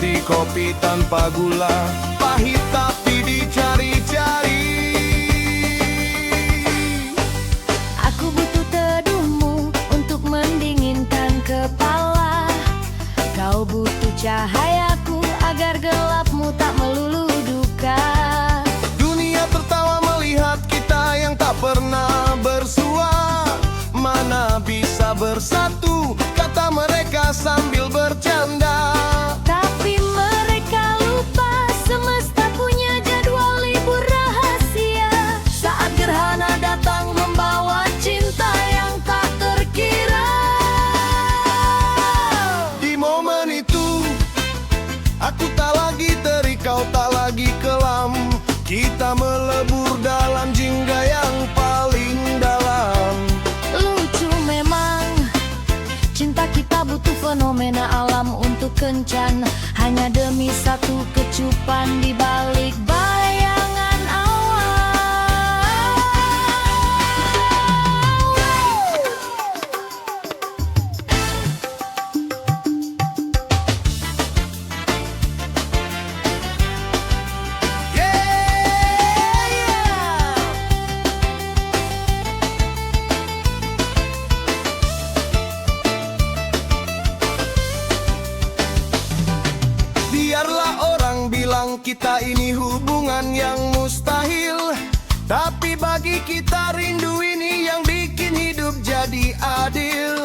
seperti kopi tanpa gula, pahit tapi dicari-cari. Aku butuh teduhmu untuk mendinginkan kepala. Kau butuh cahayaku agar gelapmu tak melulu duka. Dunia tertawa melihat kita yang tak pernah bersua. Mana bisa bersatu, kata mereka sambil bercanda. Tapi mereka lupa semesta punya jadwal libur rahasia. Saat gerhana datang membawa cinta yang tak terkira. Di momen itu aku tak lagi teri, kau tak lagi kelam. Kita melebur dalam jingga yang paling dalam. Lucu memang, cinta kita butuh fenomena alam untuk kencan. Hanya demi satu kecupan di balik bayangan awal. Biarlah orang bilang kita ini hubungan yang mustahil, tapi bagi kita rindu ini yang bikin hidup jadi adil.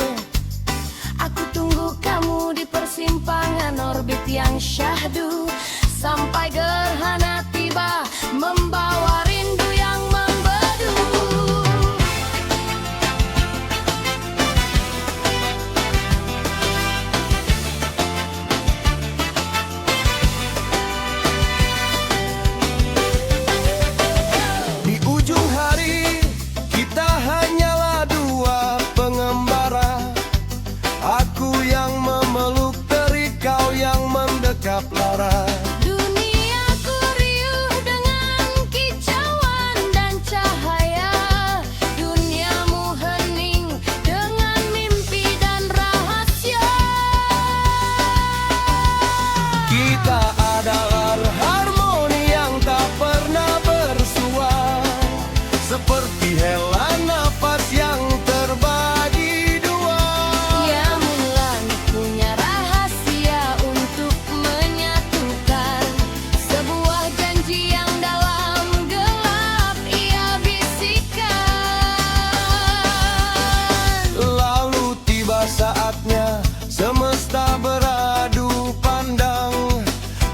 Aku tunggu kamu di persimpangan orbit yang syahdu, sampai gerhana tiba membawa rindu yang membedu. Di ujung hari kita hanyalah dua pengembara. Aku yang memeluk teri, kau yang mendekap lara. Duniaku riuh dengan kicauan dan cahaya. Duniamu hening dengan mimpi dan rahasia. Kita adalah harmoni yang tak pernah bersua, seperti hela nafas yang terbagi dua. Ya langit punya rahasia untuk menyatukan sebuah janji yang dalam gelap ia bisikan. Lalu tiba saatnya semesta beradu pandang.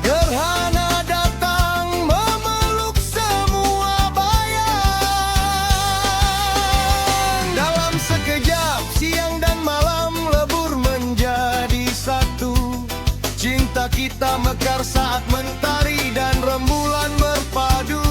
Gerhana datang memeluk semua bayang. Dalam sekejap siang dan malam lebur menjadi satu. Cinta kita mekar saat mentari dan rembulan berpadu.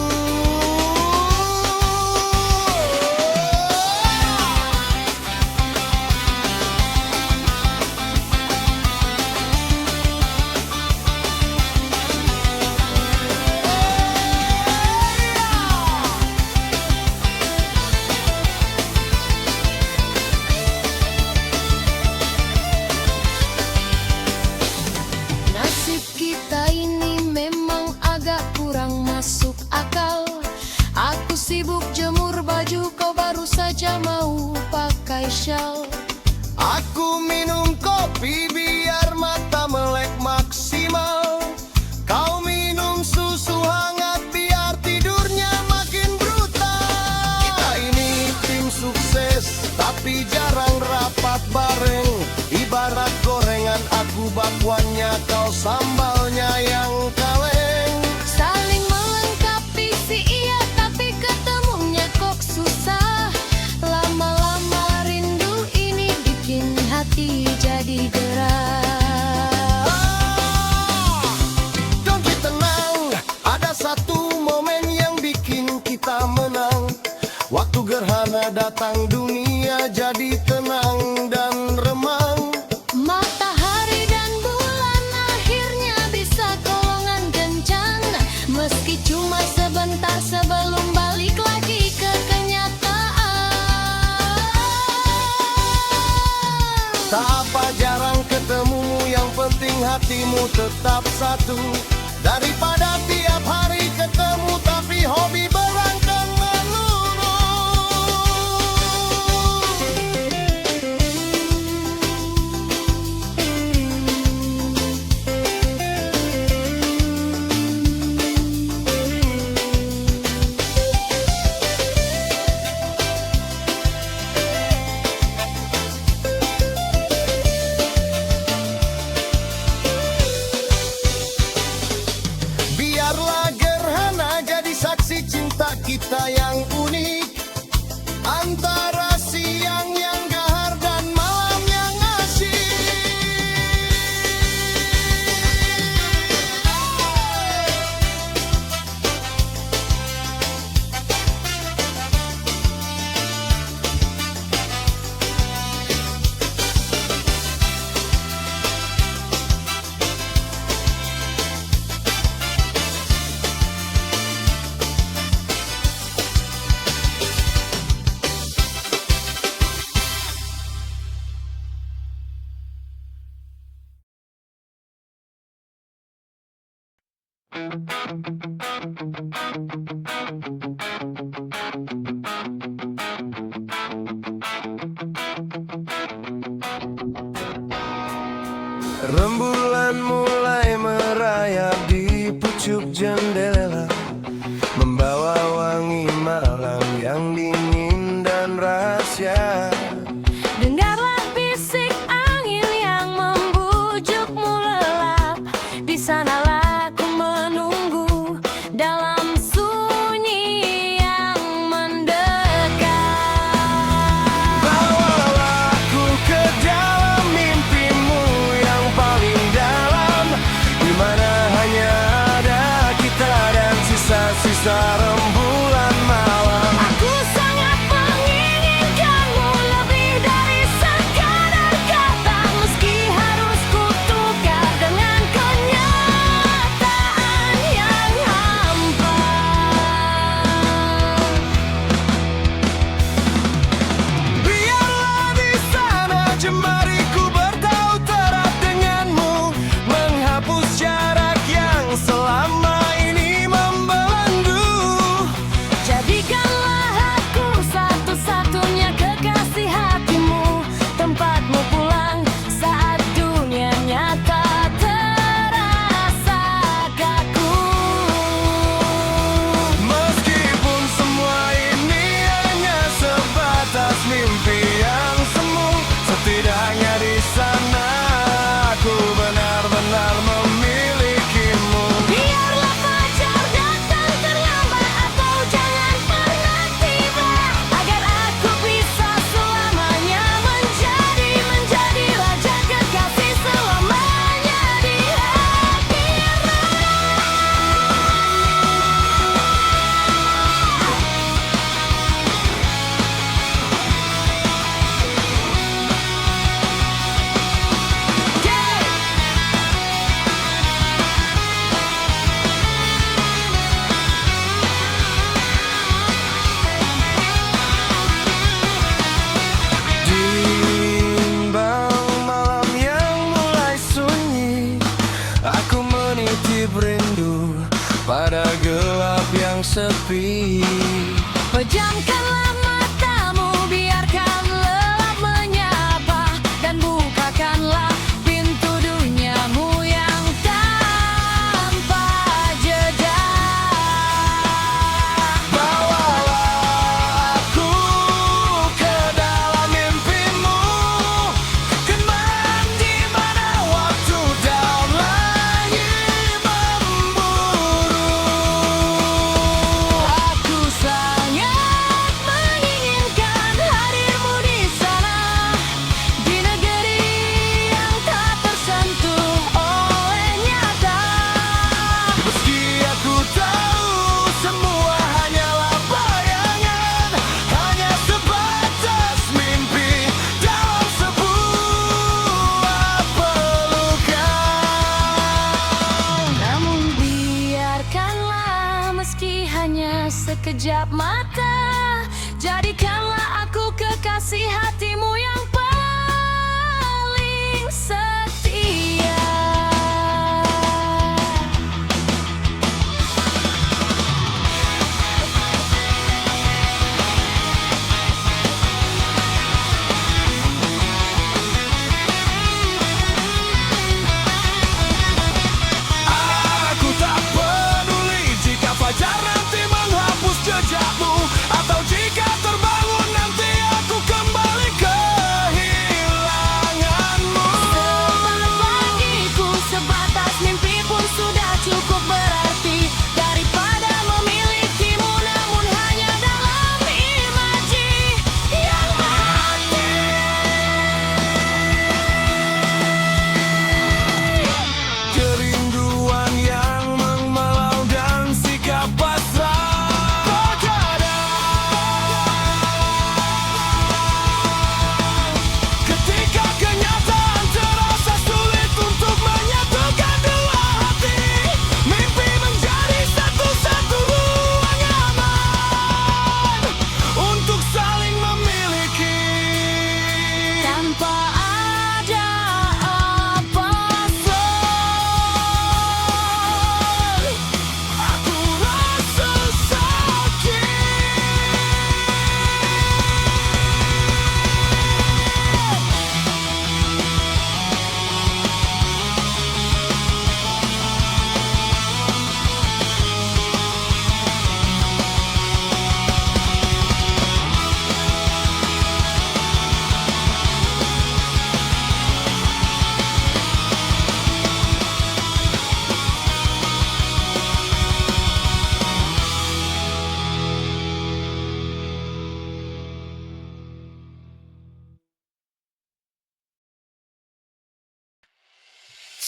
Nasib kita ini memang agak kurang masuk akal. Aku sibuk jemur baju, kau baru saja mau pakai shawl. Aku minum kopi biar mata melek maksimal. Kau minum susu hangat biar tidurnya makin brutal. Kita ini tim sukses tapi jarang rapat bareng. Ibarat gorengan, aku bakwannya, kau sambalnya yang kaleng. Saling melengkapi si iya, tapi ketemunya kok susah. Lama-lama rindu ini bikin hati jadi gerah. Don't be tenang, ada satu momen yang bikin kita menang. Waktu gerhana datang dunia jadi tenang dan remang. Matahari dan bulan akhirnya bisa golongan gencan. Meski cuma sebentar sebelum balik lagi ke kenyataan. Tak apa jarang ketemumu, yang penting hatimu tetap bersatu. Daripada tiap hari ketemu tapi hobi berangkat melulu. Biarlah gerhana jadi saksi cinta kita yang unik, antara siang yang gahar dan malam yang asyik. Rembulan mulai merayap di pucuk jendela, membawa wangi malam yang dingin dan rahasia. Dengarlah bisik angin yang membujukmu lelap. Di sanalah aku menunggu dalam sunyi yang mendekat. Bawalah aku ke dalam mimpimu yang paling dalam, di mana hanya ada kita dan sisa-sisa rembulan malam. Aku sangat menginginkanmu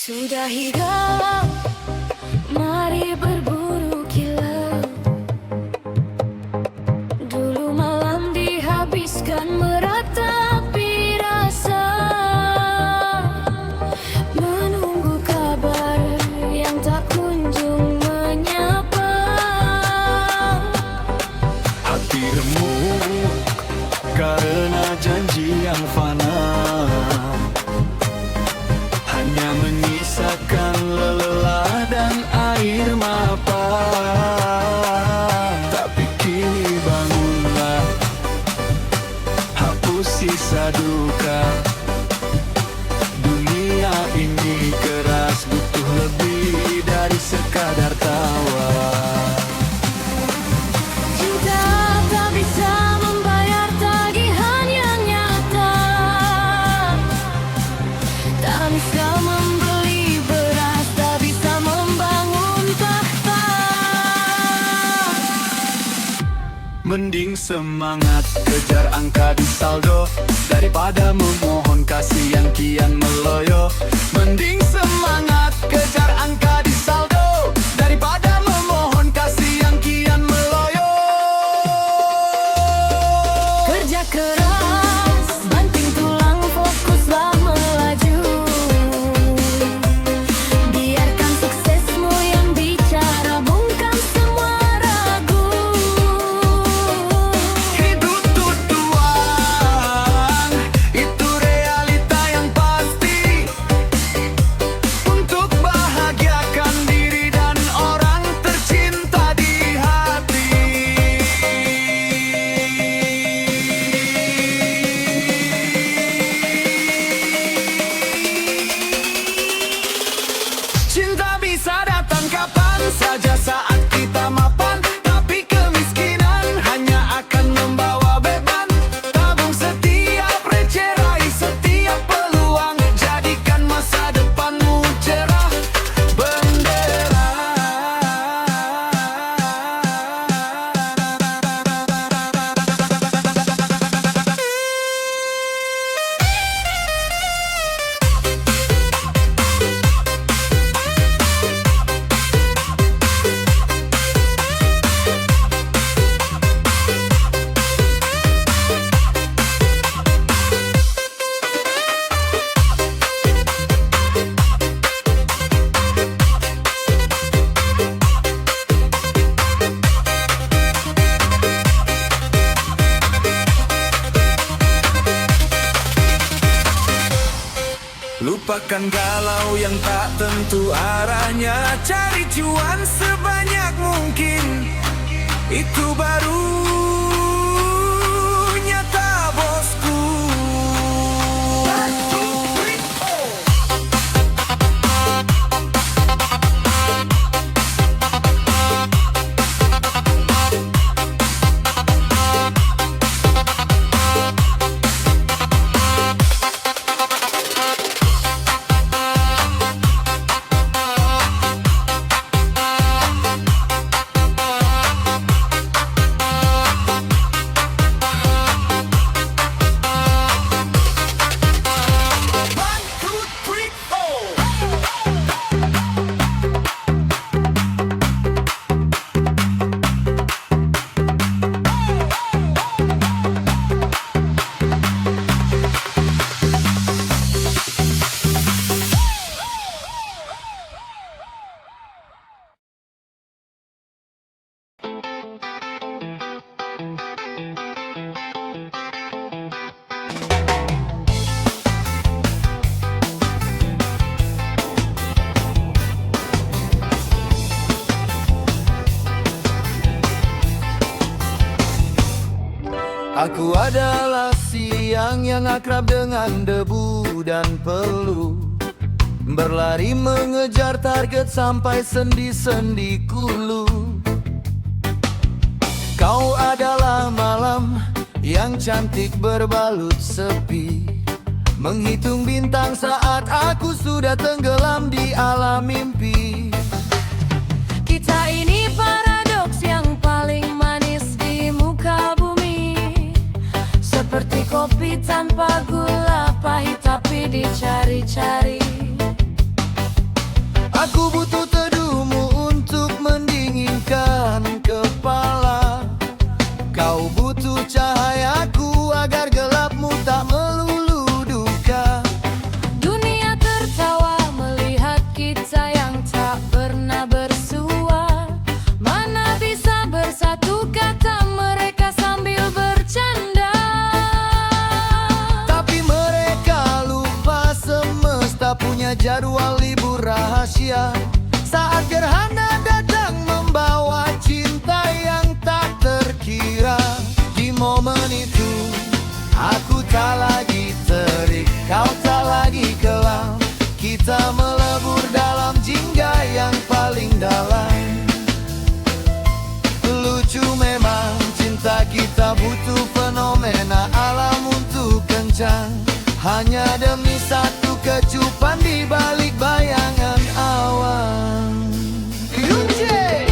Sudahi galau, mari berburu kilau. Dulu malam dihabiskan meratapi rasa, menunggu kabar yang tak kunjung menyapa. Hati remuk karena janji yang fana, hanya menyisakan lelah dan air mata. Tapi kini bangunlah, hapus sisa duka. Dunia ini keras, butuh lebih dari sekadar tawa. Cinta tak bisa membayar tagihan yang nyata, tak bisa membeli beras, tak bisa membangun takhta. Mending semangat kejar angka di saldo daripada memohon kasih yang kian meloyo. Mending semangat kejar angka di saldo daripada memohon kasih yang kian meloyo. Kerja keras, banting tulang, fokuslah melaju. Biarkan suksesmu yang bicara, bungkam semua ragu. Hidup tutuan, itu realita yang pasti. Untuk bahagiakan diri dan orang tercinta di hati. Cinta bisa datang kapan saja saat kita mapan, tapi kemiskinan hanya akan membawa beban. Tabung setiap receh, raih setiap peluang, jadikan masa depanmu cerah. Bendera lupakan galau yang tak tentu arahnya, cari cuan sebanyak mungkin. Itu baru nyata, bosku. Aku adalah siang yang akrab dengan debu dan peluh, berlari mengejar target sampai sendi-sendi kulu. Kau adalah malam yang cantik berbalut sepi, menghitung bintang saat aku sudah tenggelam di alam mimpi. Kita ini paradoks yang paling manis di muka bumi, seperti kopi tanpa gula, pahit tapi dicari-cari. Aku butuh teduhmu untuk mendinginkan kepala. Kau butuh cahayaku agar gelapmu tak melulu duka. Dunia tertawa melihat kita yang tak pernah bersua. Mana bisa bersatu kata mereka sambil bercanda. Tapi mereka lupa semesta punya jadwal libur rahasia. Saat gerhana datang membawa cinta yang tak terkira. Di momen itu aku tak lagi terik, kau tak lagi kelam. Kita melebur dalam jingga yang paling dalam. Lucu memang cinta kita butuh fenomena alam untuk kencang. Hanya demi satu kecupan di balik bayangan awan. Yunje!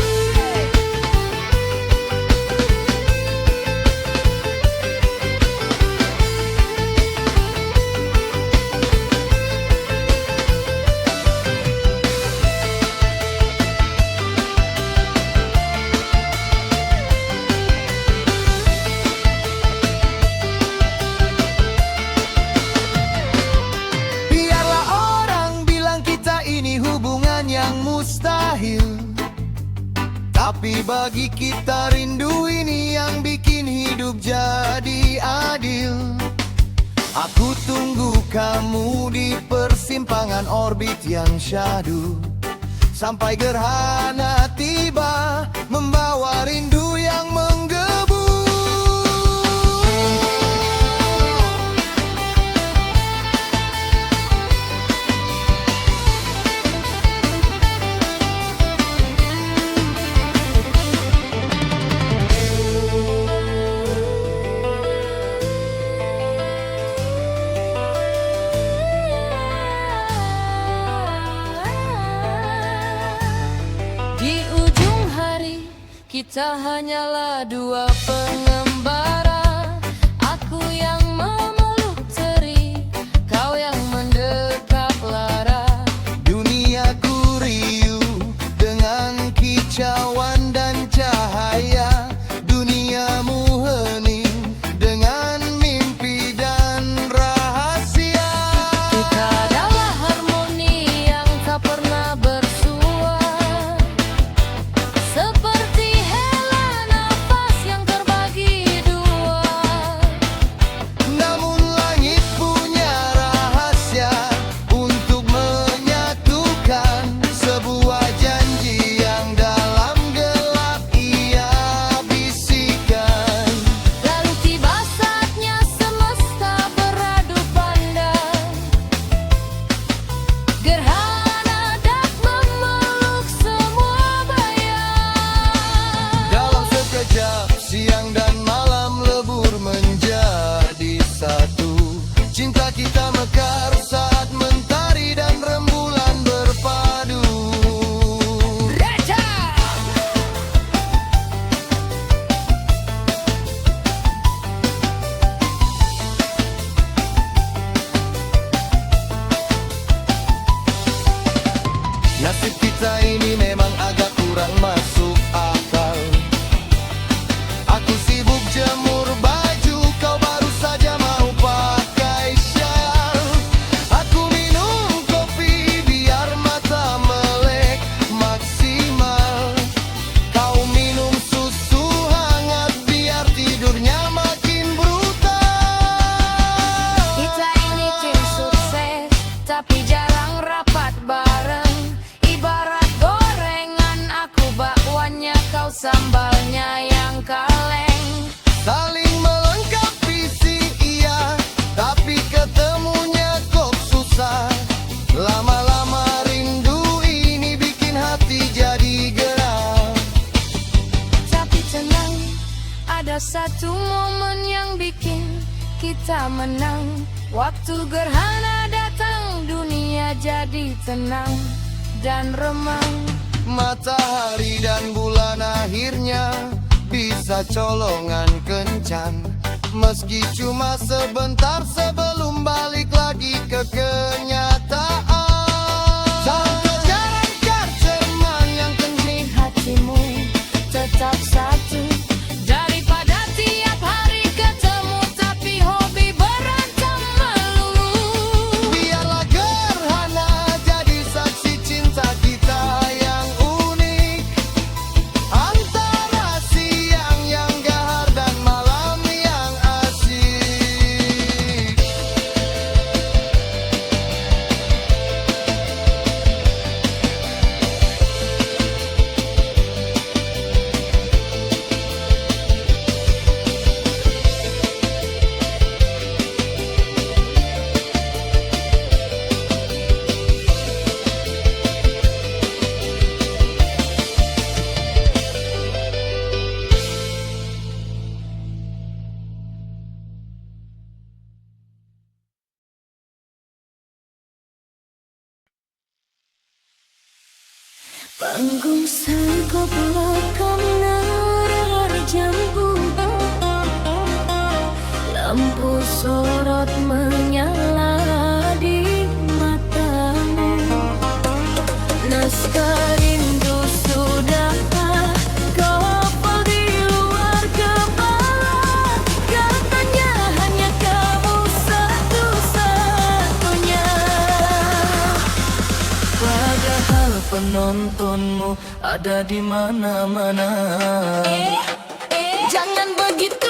Biarlah orang bilang kita ini hubungan yang mustahil, tapi bagi kita rindu ini yang bikin hidup jadi adil. Aku tunggu kamu di persimpangan orbit yang syahdu, sampai gerhana tiba membawa rindu yang menggebu. Di ujung hari kita hanyalah dua pengembara. Aku yang memeluk teri, kau yang mendekap lara. Duniaku riuh dengan kicauan dan cahaya. Duniamu hening dengan mimpi dan rahasia. Kita adalah harmoni yang tak pernah bersua, seperti hela nafas yang terbagi dua. Namun langit punya rahasia untuk menyatukan sebuah janji yang dalam gelap ia bisikan. Lalu tiba saatnya semesta beradu pandang. Gerhana dak memeluk semua bayang. Dalam sekejap siang dan malam lebur menjadi satu. Cinta kita mekar saat mentari dan rembulan berpadu. Nasib kita ini memang agak kurang masuk akal. Aku sibuk jemur baju, kau baru saja mau pakai syal. Aku minum kopi biar mata melek maksimal. Kau minum susu hangat biar tidurnya makin brutal. Kita ini tim sukses, tapi jarang rapat bareng. Ibarat gorengan, aku bakwannya, kau sambalnya yang kaleng. Saling melengkapi sih iya, tapi ketemunya kok susah. Lama-lama rindu ini bikin hati jadi gerak. Tapi tenang, ada satu momen yang bikin kita menang. Waktu gerhana datang, dunia jadi tenang dan remang. Matahari dan bulan akhirnya bisa colongan kencan. Meski cuma sebentar sebelum balik lagi ke kenyataan. Sampai jalan Panggung sengkok belakang narar jambu, lampu sorot menyala di matamu. Naskah rindu sudah kepal di luar kepala. Katanya hanya kamu satu-satunya, padahal penontonmu ada di mana-mana. Jangan begitu